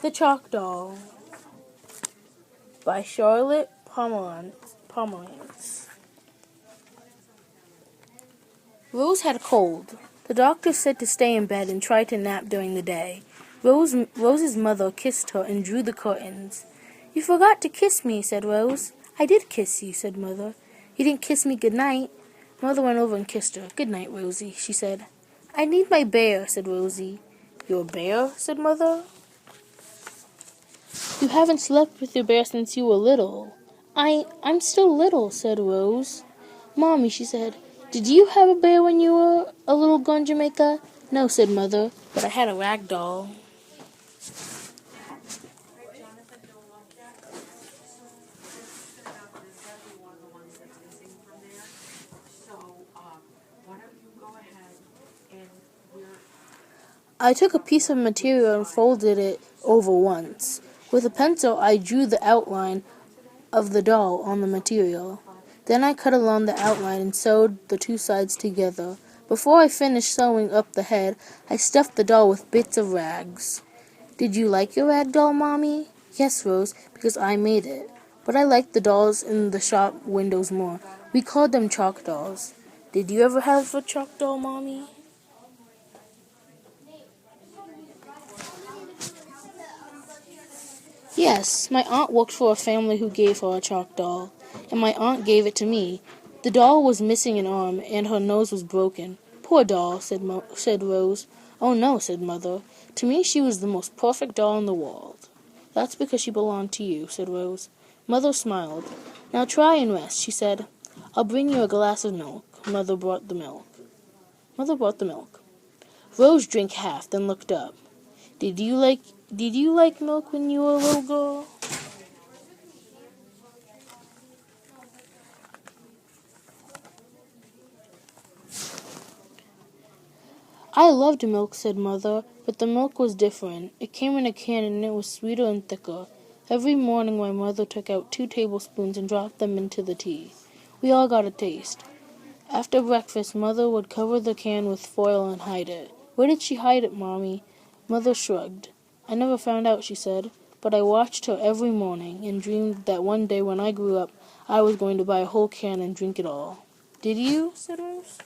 The Chalk Doll by Charlotte Pomerantz. Rose had a cold. The doctor said to stay in bed and try to nap during the day. Rose's mother kissed her and drew the curtains. "You forgot to kiss me," said Rose. "I did kiss you," said Mother. "You didn't kiss me good night." Mother went over and kissed her. "Good night, Rosie," she said. "I need my bear," said Rosie. "Your bear?" said Mother. "You haven't slept with your bear since you were little." I'm still little," said Rose. "Mommy," she said, "did you have a bear when you were a little girl in Jamaica?" "No," said Mother, "but I had a rag doll." I took a piece of material and folded it over once. With a pencil, I drew the outline of the doll on the material. Then I cut along the outline and sewed the two sides together. Before I finished sewing up the head, I stuffed the doll with bits of rags. "Did you like your rag doll, Mommy?" "Yes, Rose, because I made it. But I liked the dolls in the shop windows more. We called them chalk dolls." "Did you ever have a chalk doll, Mommy?" "Yes, my aunt worked for a family who gave her a chalk doll, and my aunt gave it to me. The doll was missing an arm, and her nose was broken." "Poor doll," said Rose. "Oh no," said Mother. "To me she was the most perfect doll in the world." "That's because she belonged to you," said Rose. Mother smiled. "Now try and rest," she said. "I'll bring you a glass of milk." Mother brought the milk. Rose drank half, then looked up. Did you like milk when you were a little girl?" "I loved milk," said Mother, "but the milk was different. It came in a can and it was sweeter and thicker. Every morning my mother took out 2 tablespoons and dropped them into the tea. We all got a taste. After breakfast, Mother would cover the can with foil and hide it." "Where did she hide it, Mommy?" Mother shrugged. "I never found out," she said, "but I watched her every morning and dreamed that one day when I grew up, I was going to buy a whole can and drink it all." "Did you?" said Rose.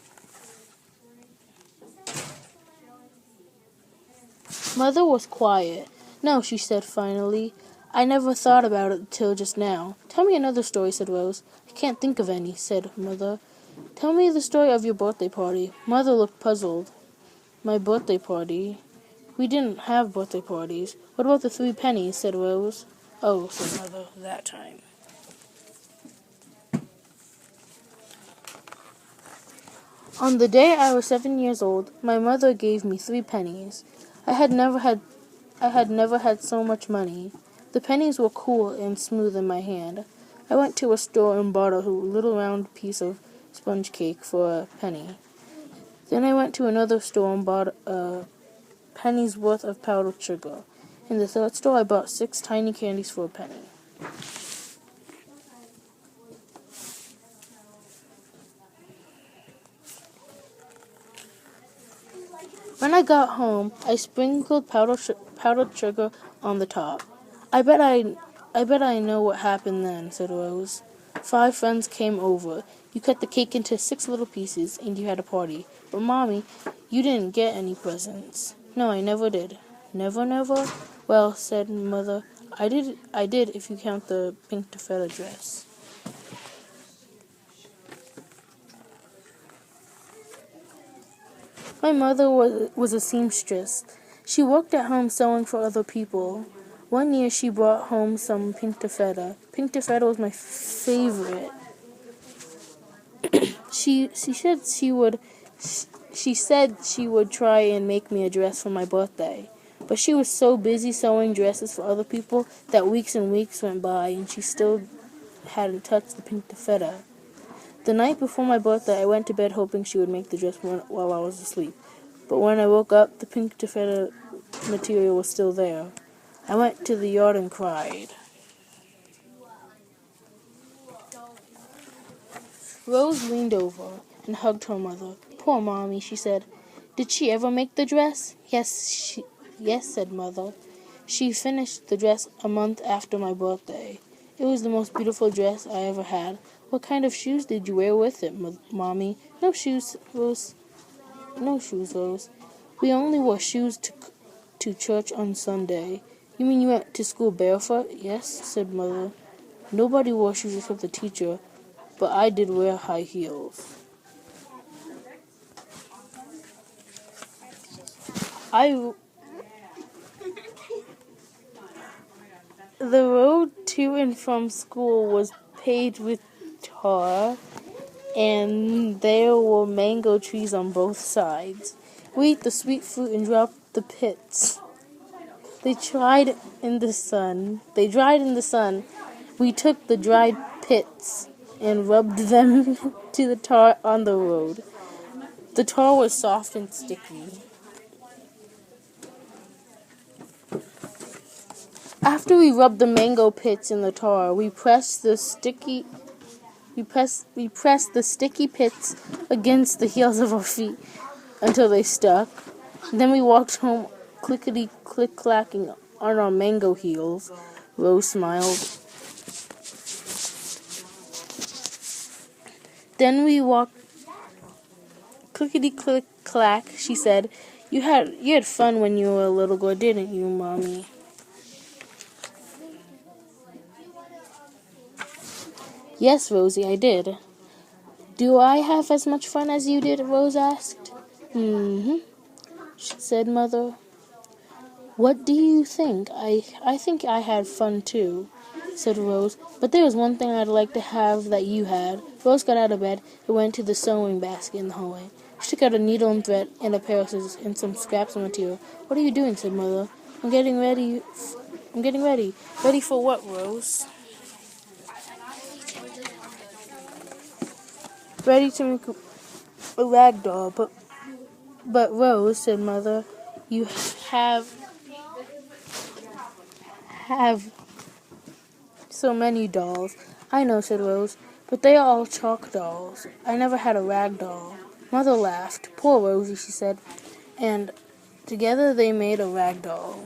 Mother was quiet. "No," she said finally. "I never thought about it till just now." "Tell me another story," said Rose. "I can't think of any," said Mother. "Tell me the story of your birthday party." Mother looked puzzled. "My birthday party? We didn't have birthday parties." "What about the 3 pennies?" said Rose. "Oh," said Mother, "that time." On the day I was 7 years old, my mother gave me 3 pennies. I had never had so much money. The pennies were cool and smooth in my hand. I went to a store and bought a little round piece of sponge cake for a penny. Then I went to another store and bought a penny's worth of powdered sugar. In the third store, I bought 6 tiny candies for a penny. When I got home, I sprinkled powdered sugar on the top. I bet I know what happened then," said Rose. 5 friends came over. You cut the cake into 6 little pieces, and you had a party. But, Mommy, you didn't get any presents." "No, I never did." Never?" "Well," said Mother, I did if you count the pink taffeta dress." My mother was a seamstress. She worked at home sewing for other people. One year she brought home some pink taffeta. Pink taffeta was my favorite. She said she would try and make me a dress for my birthday. But she was so busy sewing dresses for other people that weeks and weeks went by and she still hadn't touched the pink taffeta. The night before my birthday, I went to bed hoping she would make the dress while I was asleep. But when I woke up, the pink taffeta material was still there. I went to the yard and cried. Rose leaned over and hugged her mother. "Poor Mommy," she said. "Did she ever make the dress?" Yes, said Mother. She finished the dress a month after my birthday. It was the most beautiful dress I ever had. What kind of shoes did you wear with it, Mommy? No shoes, Rose. No shoes, Rose. We only wore shoes to church on Sunday. You mean you went to school barefoot? Yes, said Mother. Nobody wore shoes except the teacher, but I did wear high heels. The road to and from school was paved with tar, and there were mango trees on both sides. We ate the sweet fruit and dropped the pits. They dried in the sun. We took the dried pits and rubbed them to the tar on the road. The tar was soft and sticky. After we rubbed the mango pits in the tar, we pressed the sticky pits against the heels of our feet until they stuck. Then we walked home clickety-click-clacking on our mango heels. Rose smiled. Then we walked clickety-click-clack, she said. You had fun when you were a little girl, didn't you, Mommy? Yes, Rosie, I did. Do I have as much fun as you did? Rose asked. Said Mother. What do you think? I think I had fun too, said Rose. But there was one thing I'd like to have that you had. Rose got out of bed and went to the sewing basket in the hallway. She took out a needle and thread and a pair of scissors and some scraps of material. What are you doing? Said Mother. I'm getting ready. Ready for what, Rose? Ready to make a rag doll, but Rose, said Mother, you have so many dolls. I know, said Rose, but they are all chalk dolls. I never had a rag doll. Mother laughed. Poor Rosie, she said, and together they made a rag doll.